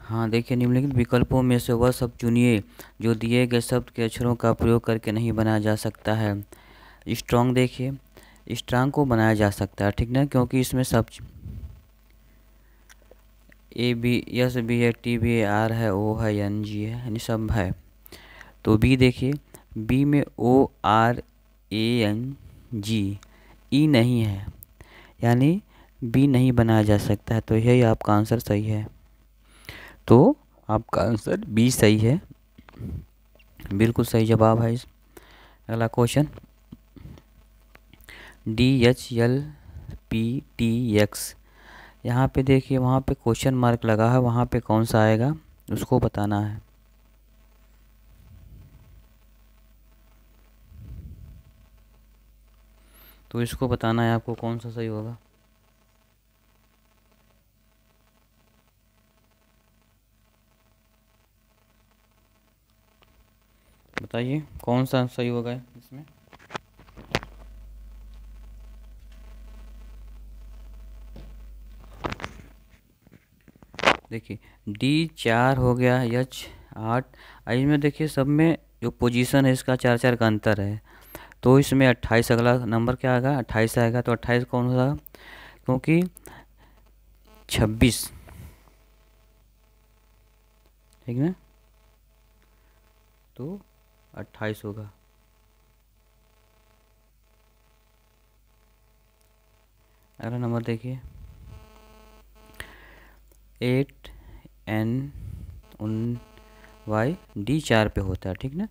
हाँ देखिए, निम्नलिखित विकल्पों में से वह सब चुनिए जो दिए गए शब्द के अक्षरों का प्रयोग करके नहीं बनाया जा सकता है। स्ट्रॉन्ग, देखिए स्ट्रांग को बनाया जा सकता है, ठीक ना, क्योंकि इसमें सब ए बी एस भी है, टी भी है, आर है, ओ है, एन जी है, यानी सब है। तो बी देखिए, बी में O R A N G, ई नहीं है, यानी बी नहीं बनाया जा सकता है। तो यही आपका आंसर सही है। तो आपका आंसर बी सही है, बिल्कुल सही जवाब है इस। अगला question, D H L P T x, यहाँ पे देखिए वहाँ पे क्वेश्चन मार्क लगा है, वहाँ पे कौन सा आएगा उसको बताना है। तो इसको बताना है आपको कौन सा सही होगा। बताइए कौन सा सही होगा इसमें। देखिए डी 4 हो गया, एच 8, इसमें देखिए सब में जो पोजीशन है इसका 4 का अंतर है। तो इसमें 28 अगला नंबर क्या आएगा, 28 आएगा। तो 28 कौन होगा, क्योंकि 26, ठीक ना, तो 28 होगा। अगला नंबर देखिए 8 एन उन वाई डी 4 पे होता है, ठीक ना,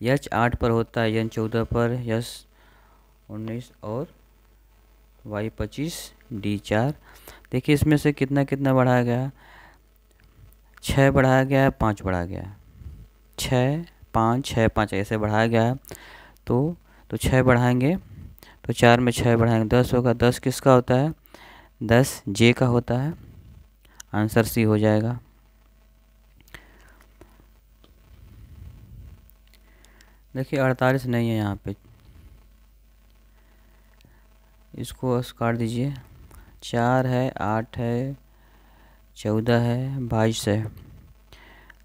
एच 8 पर होता है, एन 14 पर, यस 19 और वाई 25, डी 4। देखिए इसमें से कितना कितना बढ़ाया गया, 6 बढ़ाया गया है, 5 बढ़ाया गया है, 6 5 6 5 ऐसे बढ़ाया गया है। तो 6 बढ़ाएंगे तो 4 में 6 बढ़ाएंगे 10 होगा। 10 किसका होता है, 10 जे का होता है। आंसर सी हो जाएगा। देखिए 48 नहीं है यहाँ पे, इसको काट दीजिए। 4 है, 8 है, 14 है, 22 है,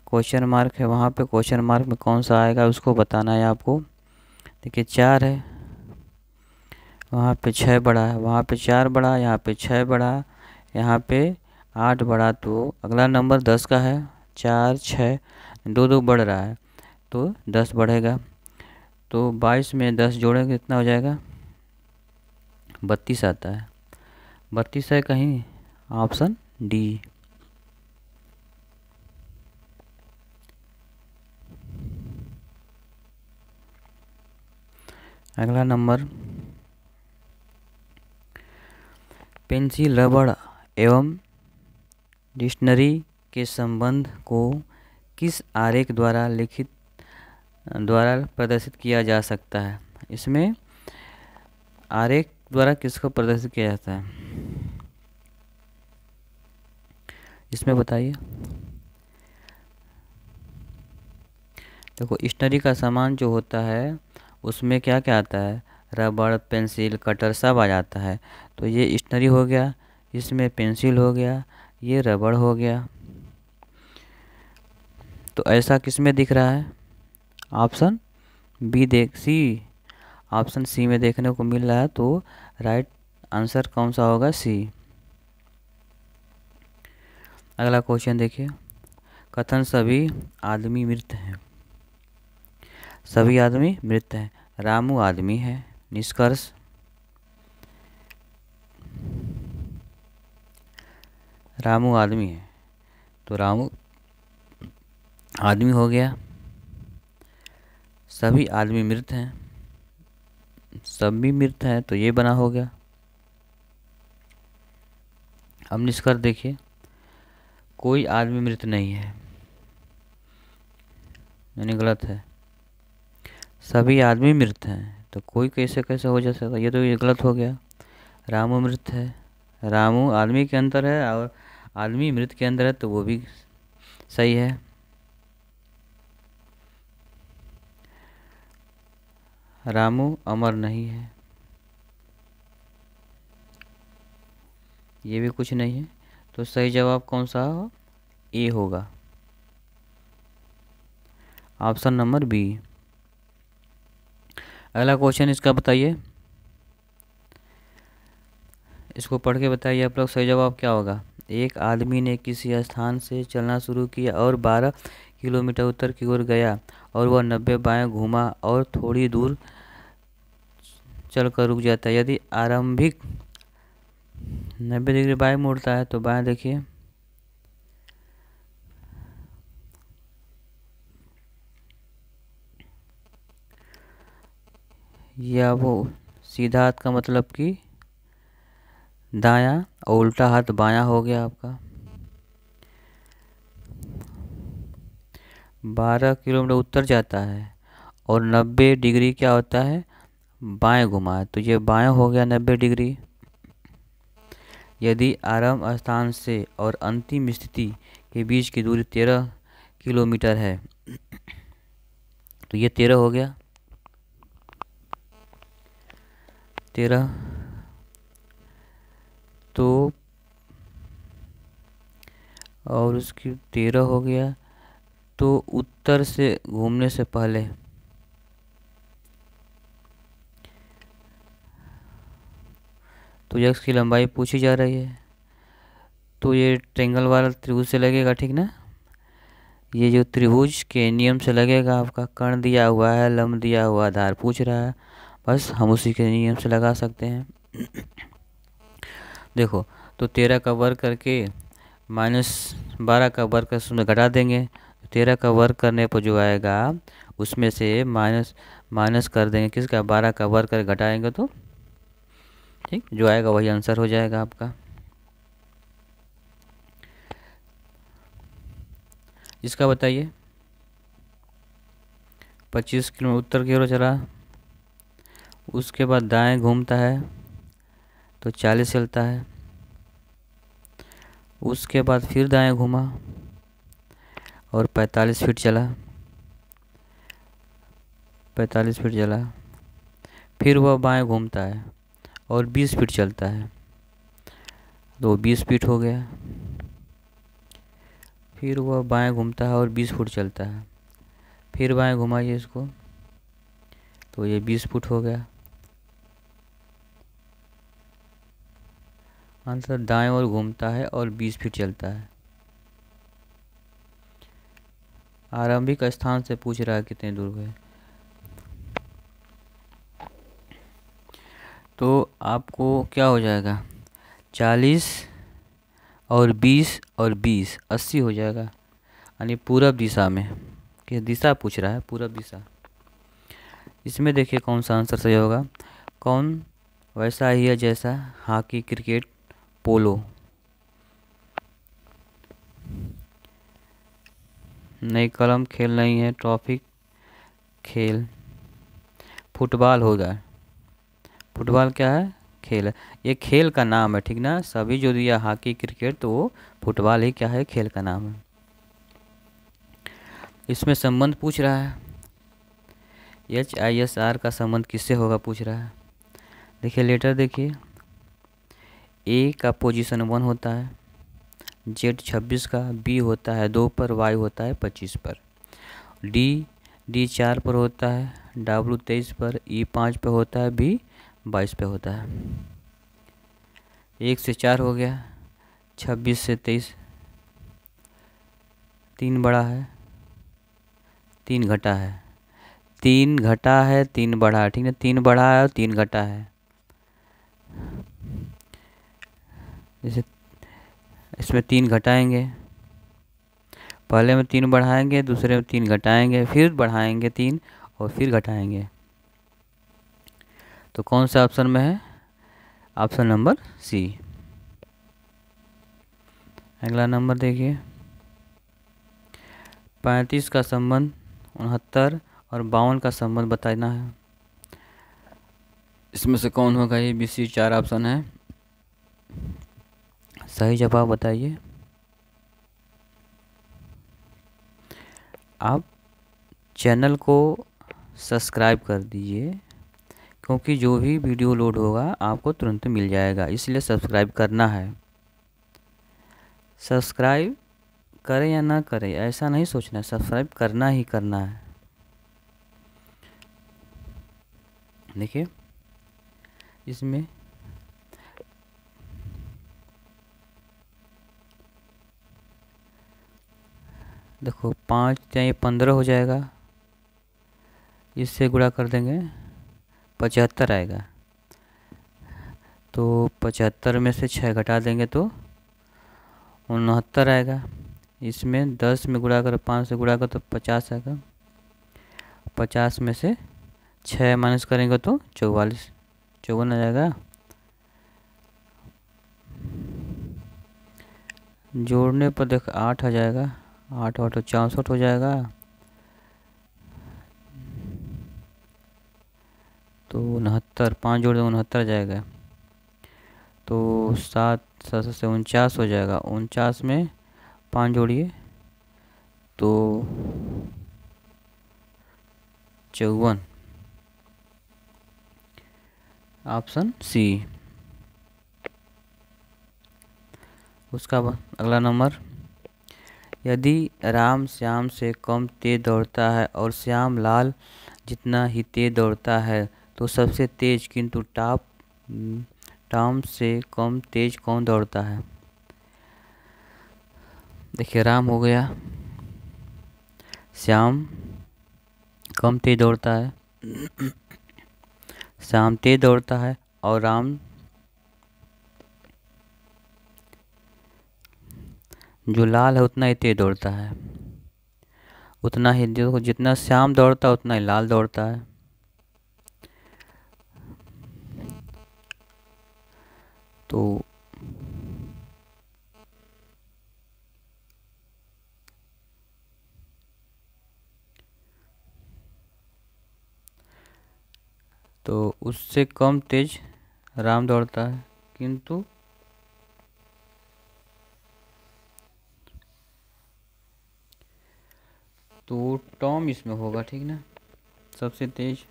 क्वेश्चन मार्क है, वहाँ पे क्वेश्चन मार्क में कौन सा आएगा उसको बताना है आपको। देखिए 4 है, वहाँ पे 6 बढ़ा है, वहाँ पे 4 बढ़ा, यहाँ पे 6 बढ़ा, यहाँ पे 8 बढ़ा। तो अगला नंबर 10 का है, 4 6 2 2 बढ़ रहा है, तो 10 बढ़ेगा। तो 22 में 10 जोड़ेंगे कितना हो जाएगा, 32 आता है। 32 है कहीं, ऑप्शन डी। अगला नंबर, पेंसिल, रबड़ एवं डिक्शनरी के संबंध को किस आरेख द्वारा प्रदर्शित किया जा सकता है। इसमें आरेख द्वारा किसको प्रदर्शित किया जाता है, इसमें बताइए। देखो स्टेशनरी का सामान जो होता है उसमें क्या क्या आता है, रबड़, पेंसिल, कटर सब आ जाता है। तो ये स्टेशनरी हो गया, इसमें पेंसिल हो गया, ये रबड़ हो गया। तो ऐसा किस में दिख रहा है, ऑप्शन बी देख सी, ऑप्शन सी में देखने को मिल रहा है। तो राइट आंसर कौन सा होगा, सी। अगला क्वेश्चन देखिए, कथन सभी आदमी मृत हैं, सभी आदमी मृत हैं, रामू आदमी है। निष्कर्ष, रामू आदमी है, तो रामू आदमी हो गया। सभी आदमी मृत हैं, सब भी मृत हैं, तो ये बना हो गया। अब निष्कर्ष देखिए, कोई आदमी मृत नहीं है, यानी गलत है। सभी आदमी मृत हैं, तो कोई कैसे कैसे हो जा सकता, ये तो ये गलत हो गया। रामू मृत है, रामू आदमी के अंदर है और आदमी मृत के अंदर है, तो वो भी सही है। रामू अमर नहीं है, ये भी कुछ नहीं है। तो सही जवाब कौन सा, ए होगा। Option number B. अगला क्वेश्चन इसका बताइए, इसको पढ़ के बताइए आप लोग, सही जवाब क्या होगा। एक आदमी ने किसी स्थान से चलना शुरू किया और 12 किलोमीटर उत्तर की ओर गया और वह 90 बाएं घूमा और थोड़ी दूर चलकर रुक जाता है। यदि आरंभिक 90 डिग्री बाएं मुड़ता है तो बाएं देखिए, या वो सीधा हाथ का मतलब कि दायां और उल्टा हाथ बायां हो गया आपका। 12 किलोमीटर उत्तर जाता है और 90 डिग्री क्या होता है, बाएं घुमा है, तो ये बाएं हो गया 90 डिग्री। यदि आरंभ स्थान से और अंतिम स्थिति के बीच की दूरी 13 किलोमीटर है तो ये 13 हो गया, 13। तो और उसकी 13 हो गया, तो उत्तर से घूमने से पहले तो यक्स की लंबाई पूछी जा रही है, तो ये ट्रेंगल वाला त्रिभुज से लगेगा, ठीक ना। ये जो त्रिभुज के नियम से लगेगा, आपका कर्ण दिया हुआ है, लंब दिया हुआ, आधार पूछ रहा है, बस हम उसी के नियम से लगा सकते हैं। देखो, तो 13 का वर्ग करके -12 का वर्ग कर उसमें घटा देंगे, 13 का वर्ग करने पर जो आएगा उसमें से माइनस कर देंगे किसका, 12 का वर्ग कर घटाएंगे तो ठीक जो आएगा वही आंसर हो जाएगा आपका। इसका बताइए, 25 किलोमीटर उत्तर की ओर चला, उसके बाद दाएं घूमता है तो 40 चलता है, उसके बाद फिर दाएं घूमा और 45 फीट चला, 45 फीट चला, फिर वह बाएं घूमता है और 20 फीट चलता है, तो 20 फीट हो गया। फिर वह बाएं घूमता है और 20 फुट चलता है, फिर बाएं घुमाइए इसको, तो ये 20 फुट हो गया। आंसर दाएं ओर घूमता है और 20 फीट चलता है। आरंभिक स्थान से पूछ रहा है कितने दूर गए, तो आपको क्या हो जाएगा, 40 और 20 और 20 80 हो जाएगा, यानी पूरब दिशा में, किस दिशा पूछ रहा है, पूरब दिशा। इसमें देखिए कौन सा आंसर सही होगा। कौन वैसा ही है जैसा हॉकी, क्रिकेट, पोलो, नहीं कलम खेल नहीं है, ट्रॉफिक खेल, फुटबॉल होगा, फुटबॉल क्या है, खेल है, ये खेल का नाम है, ठीक ना। सभी जो दिया हॉकी, क्रिकेट, तो वो फुटबॉल ही क्या है, खेल का नाम है। इसमें संबंध पूछ रहा है, HISR का संबंध किससे होगा पूछ रहा है। देखिए लेटर देखिए, A का पोजीशन 1 होता है, Z 26 का, B होता है 2 पर, Y होता है 25 पर, D 4 पर होता है, W 23 पर, E 5 पे होता है, B 22 पे होता है। 1 से 4 हो गया, 26 से 23, 3 बड़ा है, 3 घटा है, 3 घटा है, 3 बढ़ा है, ठीक है, 3 बढ़ा है और 3 घटा है। जैसे इसमें 3 घटाएंगे, पहले में 3 बढ़ाएंगे, दूसरे में 3 घटाएंगे, फिर बढ़ाएंगे 3 और फिर घटाएंगे, तो कौन सा ऑप्शन में है, ऑप्शन नंबर सी। अगला नंबर देखिए, 35 का संबंध 69 और 52 का संबंध बताना है। इसमें से कौन होगा, ये BC 4 ऑप्शन है, सही जवाब बताइए। आप चैनल को सब्सक्राइब कर दीजिए, क्योंकि जो भी वीडियो लोड होगा आपको तुरंत मिल जाएगा, इसलिए सब्सक्राइब करना है। सब्सक्राइब करें या ना करें ऐसा नहीं सोचना है, सब्सक्राइब करना ही करना है। देखिए इसमें देखो 5 या 15 हो जाएगा, इससे गुणा कर देंगे 75 आएगा। तो 75 में से 6 घटा देंगे तो 69 आएगा। इसमें 10 में गुणा कर 5 से गुणा कर तो 50 आएगा। 50 में से 6 माइनस करेंगे तो 44 54 आ जाएगा। जोड़ने पर देख 8 आ जाएगा, 8 8 64 हो जाएगा। तो 69, 5 जोड़ दो 69 आ जाएगा। तो 7 7 से 49 हो जाएगा। 49 में 5 जोड़िए तो 54, ऑप्शन सी। उसका अगला नंबर, यदि राम श्याम से कम तेज दौड़ता है और श्याम लाल जितना ही तेज दौड़ता है तो सबसे तेज किंतु टॉम से कम तेज कौन दौड़ता है? देखिए राम हो गया, श्याम कम तेज दौड़ता है, श्याम तेज दौड़ता है और राम जो लाल है उतना ही तेज दौड़ता है। उतना ही देखो, जितना श्याम दौड़ता है उतना ही लाल दौड़ता है। तो उससे कम तेज राम दौड़ता है, किंतु तो टॉम इसमें होगा, ठीक ना, सबसे तेज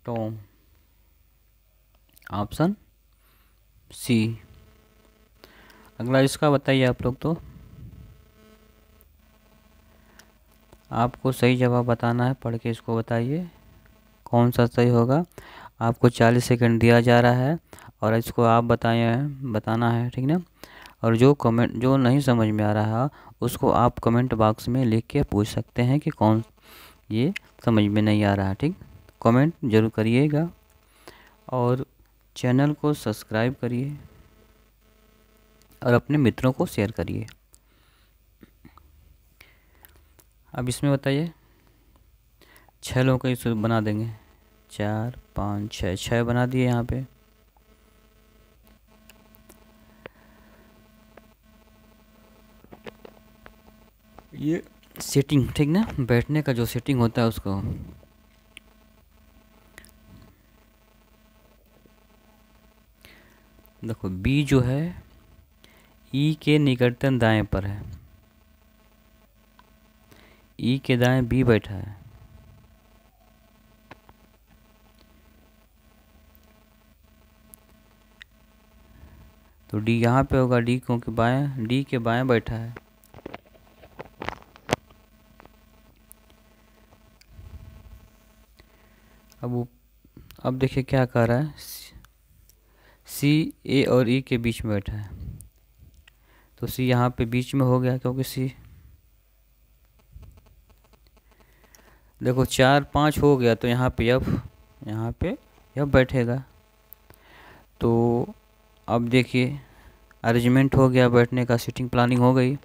टॉम, ऑप्शन सी। अगला इसका बताइए आप लोग। तो आपको सही जवाब बताना है, पढ़ के इसको बताइए कौन सा सही होगा। आपको 40 सेकंड दिया जा रहा है और इसको आप बताना है, ठीक ना। और जो नहीं समझ में आ रहा उसको आप कमेंट बॉक्स में लिख के पूछ सकते हैं कि कौन ये समझ में नहीं आ रहा, ठीक। कमेंट जरूर करिएगा और चैनल को सब्सक्राइब करिए और अपने मित्रों को शेयर करिए। अब इसमें बताइए 6 लोगों का इसे बना देंगे, 4 5 6 6 बना दिए यहाँ पे। ये सेटिंग, ठीक ना, बैठने का जो सेटिंग होता है उसको देखो। बी जो है ई के निकटतम दाएं पर है, ई के दाएं बी बैठा है। तो डी यहाँ पे होगा, डी क्योंकि बाएं, डी के बाएं बैठा है। अब देखिए क्या कर रहा है, सी ए और ई के बीच में बैठा है। तो सी यहाँ पे बीच में हो गया, क्योंकि सी देखो 4 5 हो गया, तो यहाँ पे एफ बैठेगा। तो अब देखिए अरेंजमेंट हो गया, बैठने का सीटिंग प्लानिंग हो गई।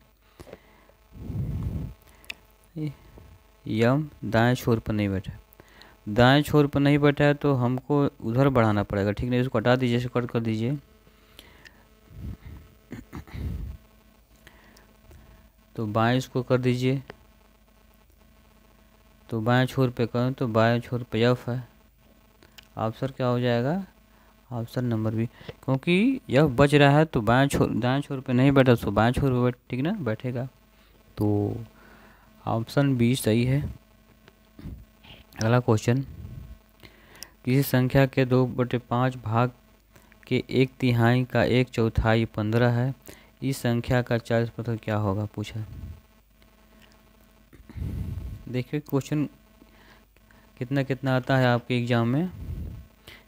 यम दाएं छोर पर नहीं बैठा, दाएं छोर पर नहीं बैठा है तो हमको उधर बढ़ाना पड़ेगा, ठीक है। इसको हटा दीजिए, कट कर दीजिए। तो बाएं इसको कर दीजिए, तो बाएं छोर पे करें तो बाएं छोर पे एफ है। ऑप्शन क्या हो जाएगा, ऑप्शन नंबर बी, क्योंकि एफ बच रहा है तो दाएं छोर पे नहीं बैठा तो बाएं छोर पे ठीक ना बैठेगा। तो ऑप्शन बी सही है। अगला क्वेश्चन, किसी संख्या के 2/5 भाग के 1/3 का 1/4 15 है, इस संख्या का 40% क्या होगा, पूछा। देखिए क्वेश्चन कितना कितना आता है आपके एग्ज़ाम में,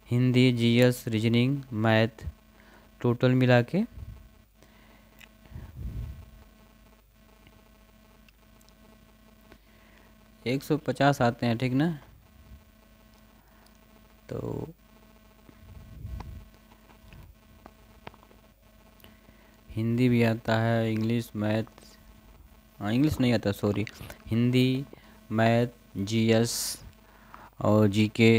Hindi, GS, reasoning, math, total मिला के 150 आते हैं, ठीक ना। तो हिंदी भी आता है, इंग्लिश, मैथ, इंग्लिश नहीं आता, सॉरी, हिंदी, मैथ, जीएस और जीके,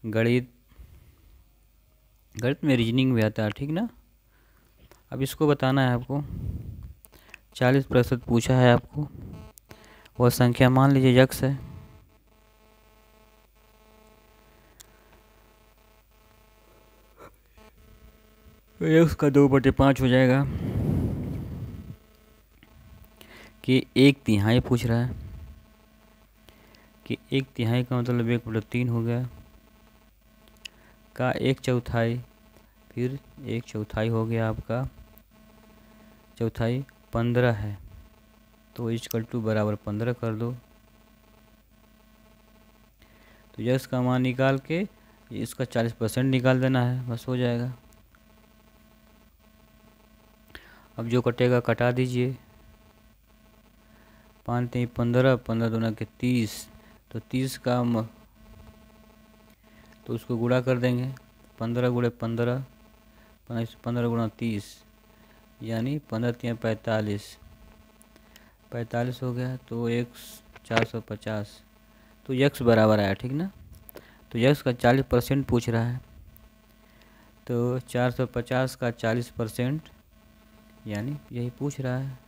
गणित, गणित में रीजनिंग भी आता है, ठीक ना। अब इसको बताना है आपको, 40% पूछा है आपको, वो संख्या मान लीजिए यक्स है। यक्स का 2/5 हो जाएगा कि 1/3 पूछ रहा है, कि 1/3 का मतलब 1/3 हो गया, का 1/4, फिर 1/4 हो गया आपका, चौथाई 15 है, तो इक्वल टू बराबर 15 कर दो। तो यक्स का मान निकाल के इसका 40% निकाल देना है, बस हो जाएगा। अब जो कटेगा कटा दीजिए, 5 3 15, 15 दूना के 30, तो 30 का तो उसको गुणा कर देंगे, 15 गुणे 15, 15 गुणा 30, यानी 15 3 45, 45 हो गया, तो 450, तो यक्स बराबर आया, ठीक ना। तो यक्स का 40% पूछ रहा है, तो 450 का 40% यानी यही पूछ रहा है,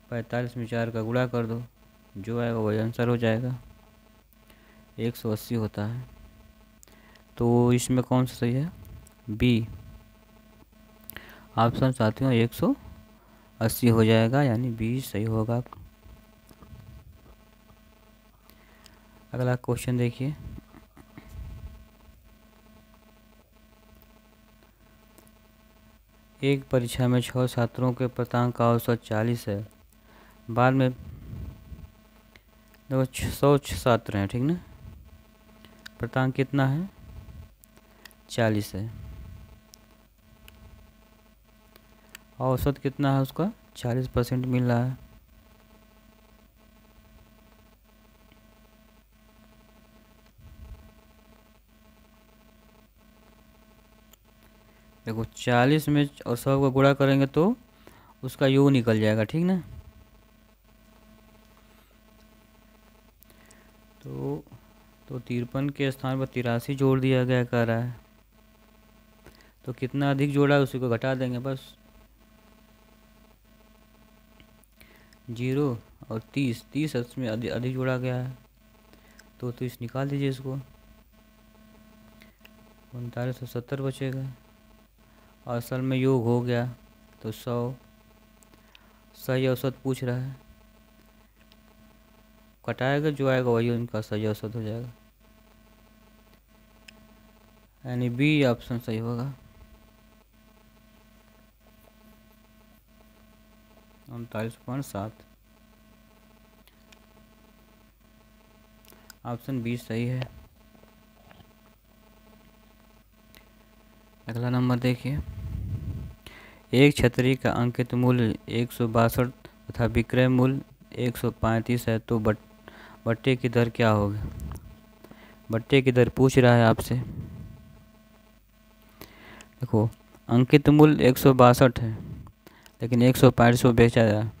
45 में 4 का गुणा कर दो, जो आएगा वही आंसर हो जाएगा, 180 होता है। तो इसमें कौन सा सही है, बी ऑप्शन साथियों 180 हो जाएगा, यानी बी सही होगा। अगला क्वेश्चन देखिए, एक परीक्षा में 6 छात्रों के प्राप्तांक का औसत 40 है, बाद में देखो 100 छात्र हैं, ठीक ना, प्राप्तांक कितना है, 40 है, औसत कितना है उसका, 40% मिल रहा है। देखो 40 में और 100 को गुणा करेंगे तो उसका योग निकल जाएगा, ठीक ना। तो 53 के स्थान पर 83 जोड़ दिया गया कह रहा है, तो कितना अधिक जोड़ा है उसी को घटा देंगे बस, 0 और 30 इसमें अधिक जोड़ा गया है, तो 30 निकाल दीजिए इसको, 3970 बचेगा, और असल में योग हो गया, तो 100 सही औसत पूछ रहा है, कटाएगा जो आएगा वही उनका सही औसत हो जाएगा, यानी बी ऑप्शन सही होगा, 39.7, ऑप्शन बी सही है। अगला नंबर देखिए, एक छतरी का अंकित मूल्य 162 तथा विक्रय मूल्य 135 है, तो बट्टे की दर क्या होगी। बट्टे की दर पूछ रहा है आपसे। देखो अंकित मूल्य 162 है, लेकिन 165 को बेचा जा रहा है,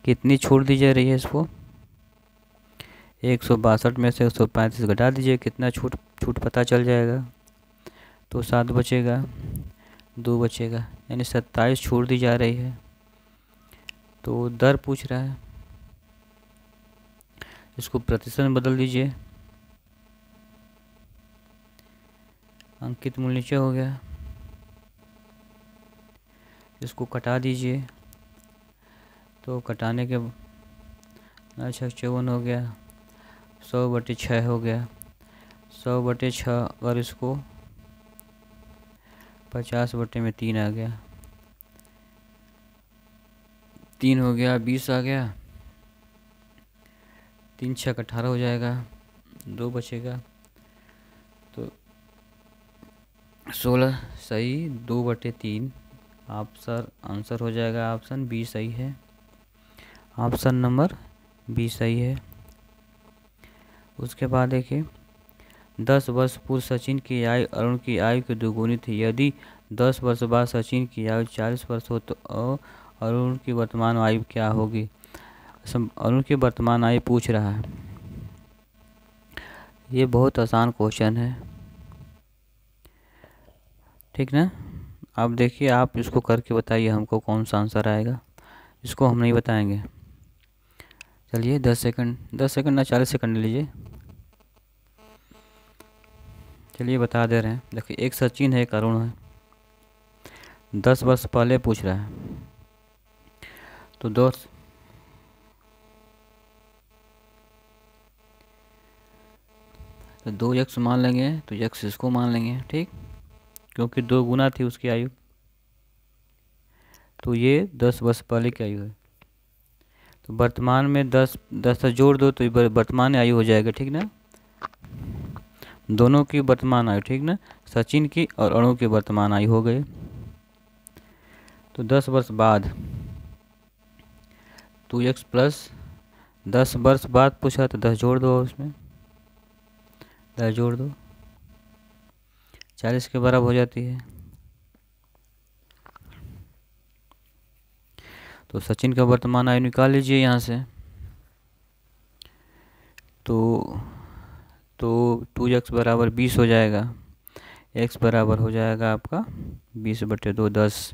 कितनी छूट दी जा रही है इसको, 162 में से 135 घटा दीजिए, कितना छूट पता चल जाएगा, तो 7 बचेगा, 2 बचेगा, यानी 27 छूट दी जा रही है। तो दर पूछ रहा है, इसको प्रतिशत में बदल दीजिए, अंकित मूल्य नीचे हो गया, इसको कटा दीजिए, तो कटाने के 54 हो गया, 100/6 हो गया, 100/6 अगर इसको 50/3 आ गया, 3 हो गया, 20 आ गया, 3 छक 18 हो जाएगा, 2 बचेगा तो 16 सही, 2/3 आंसर हो जाएगा ऑप्शन बी सही है। ऑप्शन नंबर बी सही है। उसके बाद देखिए 10 वर्ष पूर्व सचिन की आयु अरुण की आयु की दोगुनी थी। यदि 10 वर्ष बाद सचिन की आयु 40 वर्ष हो तो अरुण की वर्तमान आयु क्या होगी? अरुण की वर्तमान आयु पूछ रहा है। ये बहुत आसान क्वेश्चन है, ठीक ना। आप देखिए, आप इसको करके बताइए हमको कौन सा आंसर आएगा। इसको हम नहीं बताएंगे। चलिए 10 सेकंड ना 40 सेकंड लीजिए। चलिए बता दे रहे हैं। देखिए एक सचिन है, एक अरुण है, 10 वर्ष पहले पूछ रहा है तो 2 यक्स मान लेंगे तो यक्स इसको मान लेंगे, ठीक, क्योंकि 2 गुना थी उसकी आयु। तो ये 10 वर्ष पहले की आयु है। तो वर्तमान में 10 से जोड़ दो तो वर्तमान आयु हो जाएगा, ठीक ना। दोनों की वर्तमान आयु, ठीक ना, सचिन की और अणु की वर्तमान आयु हो गए। तो 10 वर्ष बाद 2x प्लस 10 वर्ष बाद पूछा तो 10 जोड़ दो, उसमें 10 जोड़ दो, 40 के बराबर हो जाती है। तो सचिन का वर्तमान आयु निकाल लीजिए यहाँ से। तो 2x बराबर 20 हो जाएगा, x बराबर हो जाएगा आपका 20/2 10।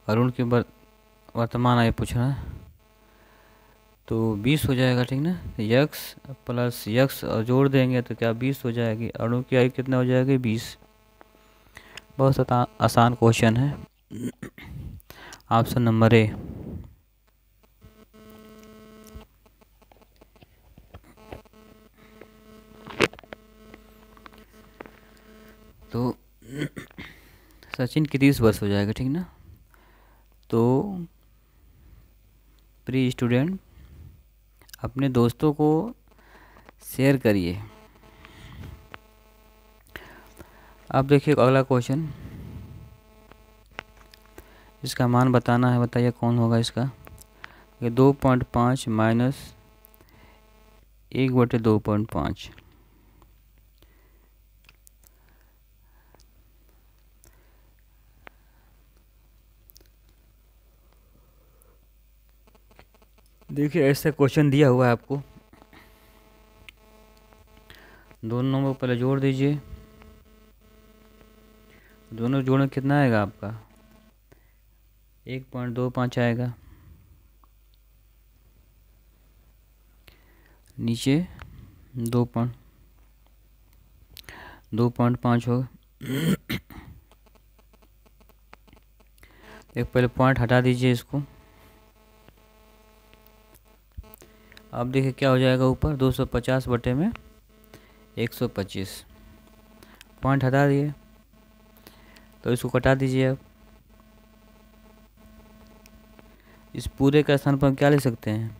अरुण की वर्तमान आयु पूछना है तो 20 हो जाएगा, ठीक ना। यक्स प्लस यक्स और जोड़ देंगे तो क्या 20 हो जाएगी। अणु की आयु कितना हो जाएगी 20। बहुत आसान क्वेश्चन है। Option number A. तो सचिन की 30 वर्ष हो जाएगा, ठीक ना। तो प्रिय स्टूडेंट अपने दोस्तों को शेयर करिए। अब देखिए अगला क्वेश्चन, इसका मान बताना है। बताइए कौन होगा इसका। ये 2.5 माइनस 1/2.5। देखिए ऐसा क्वेश्चन दिया हुआ है आपको, दोनों नंबर पहले जोड़ दीजिए। दोनों जोड़ने कितना आएगा आपका 1.25 आएगा, नीचे 2.5 होगा। एक पहले पॉइंट हटा दीजिए इसको। अब देखिए क्या हो जाएगा ऊपर 250 बटे में 125, पॉइंट हटा दिए तो इसको कटा दीजिए। अब इस पूरे का स्थान पर हम क्या ले सकते हैं,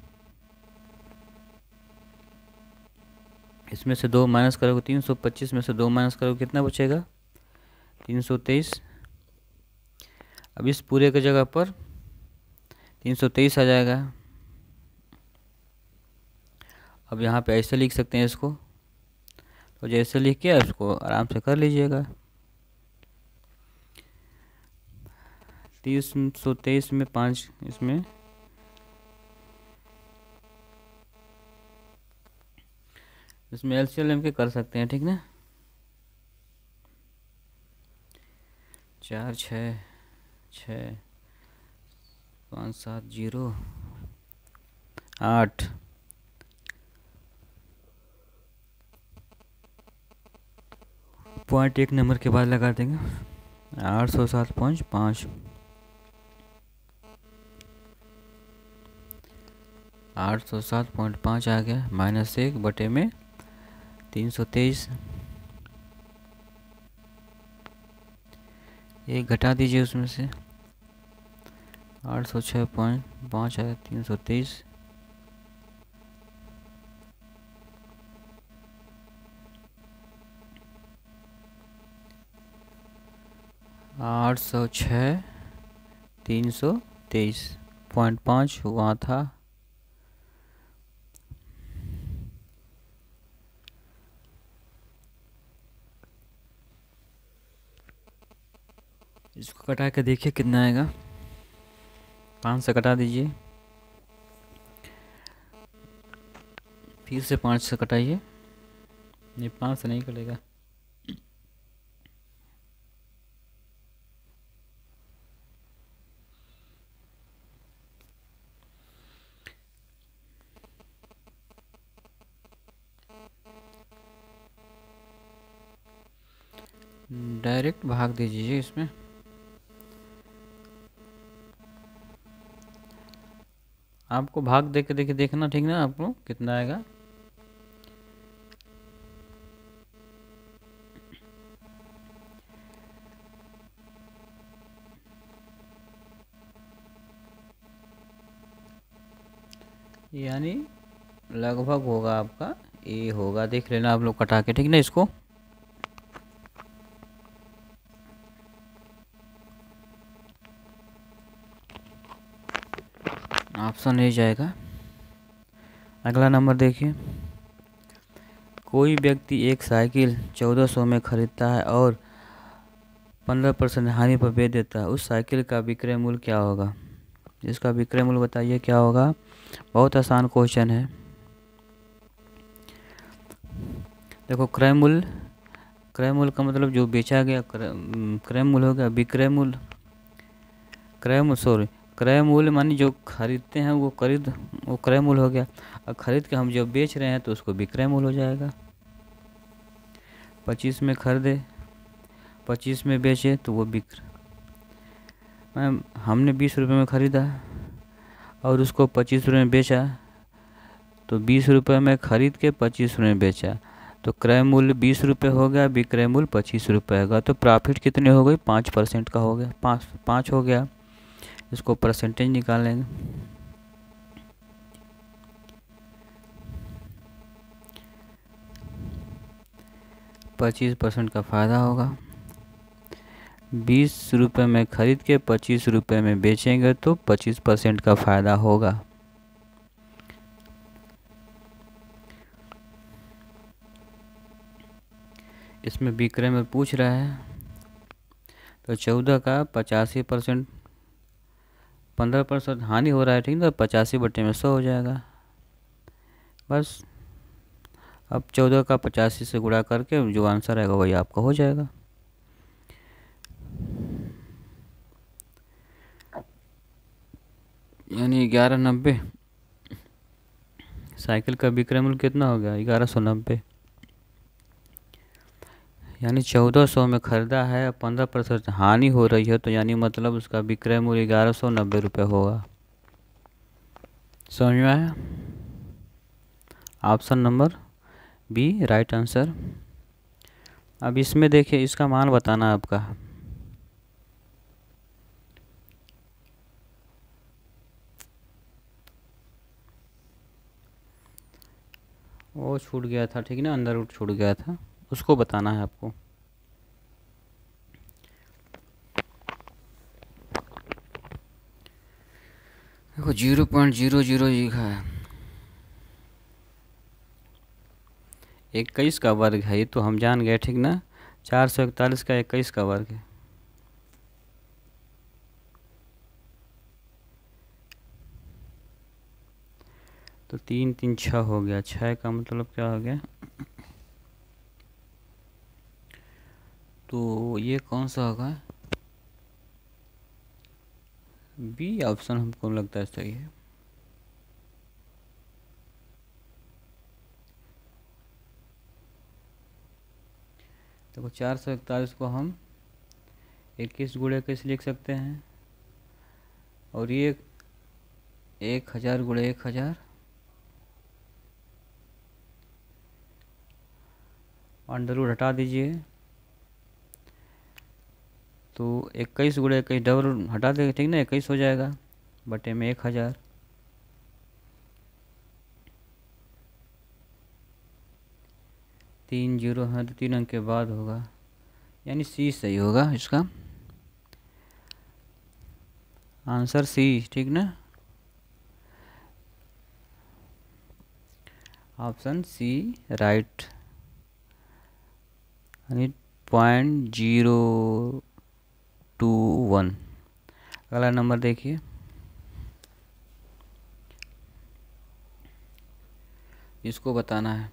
इसमें से 2 माइनस करोगे 325 में से 2 माइनस करोगे कितना बचेगा 323। अब इस पूरे की जगह पर 323 आ जाएगा। अब यहाँ पे ऐसे लिख सकते हैं इसको, तो जैसे लिख के इसको आराम से कर लीजिएगा। 323 में 5 इसमें एलसीएम के कर सकते हैं, ठीक ना। 4 6 6 5 7 0 8 पॉइंट एक नंबर के बाद लगा देंगे 807.5 807.5 आ गया, माइनस 1 बटे में 323। एक घटा दीजिए उसमें से, 806.5 है 323। 806.323.5 वहाँ था। इसको कटा के देखिए कितना आएगा। 5 से कटा दीजिए, फिर से 5 से कटाइए। नहीं, 5 से नहीं कटेगा। डायरेक्ट भाग दीजिए इसमें। आपको भाग दे के देखिए, देखना ठीक ना आपको कितना आएगा। यानी लगभग होगा आपका, ये होगा, देख लेना आप लोग कटा के, ठीक ना। इसको ऑप्शन ए जाएगा। अगला नंबर देखिए, कोई व्यक्ति एक साइकिल 1400 में खरीदता है और 15% हानि पर बेच देता है, उस साइकिल का विक्रय मूल्य क्या होगा? इसका विक्रय मूल्य बताइए क्या होगा। बहुत आसान क्वेश्चन है। देखो, क्रय मूल्य, क्रय मूल्य का मतलब जो बेचा गया, क्रय मूल्य हो गया विक्रय मूल्य। क्रय मूल्य मानी जो खरीदते हैं वो क्रय मूल्य हो गया। और खरीद के हम जो बेच रहे हैं तो उसको विक्रय मूल्य हो जाएगा। 25 में खरीदे, 25 में बेचे तो वो मैम हमने 20 रुपये में ख़रीदा और उसको 25 रुपये में बेचा, तो 20 रुपये में ख़रीद के 25 रुपये में बेचा, तो क्रय मूल्य 20 रुपये हो गया, विक्रय मूल्य 25 रुपये होगा। तो प्रॉफिट कितने हो गई? 5% का हो गया, 5 हो गया। इसको परसेंटेज निकालेंगे। पच्चीस % का फ़ायदा होगा। 20 रुपये में ख़रीद के 25 रुपये में बेचेंगे तो 25% का फ़ायदा होगा। इसमें विक्रय में पूछ रहा है, तो 14 का 85%, 15% हानि हो रहा है, ठीक ना। 85/100 हो जाएगा बस। अब 14 का 85 से गुणा करके जो आंसर आएगा वही आपका हो जाएगा। यानी 1190। साइकिल का विक्रय मूल्य कितना हो गया? 1190। यानी 1400 में ख़रीदा है, 15% हानि हो रही है, तो यानी मतलब उसका विक्रय मूल्य 1190 रुपये होगा। समझ में आया? Option number B right answer. अब इसमें देखिए, इसका मान बताना आपका। वो छूट गया था, ठीक ना, अंदर रूट छूट गया था, उसको बताना है आपको। देखो 0.00 लिखा है, 21 का वर्ग है, ये तो हम जान गए, ठीक ना। 441 का 21 का वर्ग है। तो 3 3 6 हो गया, 6 का मतलब क्या हो गया? तो ये कौन सा होगा? बी ऑप्शन हमको लगता है सही है। देखो 441 को हम 21 गुणे 21 लिख सकते हैं, और ये 1000 गुणे 1000, अंडर रूट हटा दीजिए तो 21 गुणे 21 डबल हटा देंगे, ठीक ना, 21 हो जाएगा बटे में 1000। तीन जीरो है तो 3 अंक के बाद होगा, यानी सी सही होगा इसका आंसर, सी, ठीक ना, ऑप्शन सी राइट, यानी 0.021। अगला नंबर देखिए, इसको बताना है।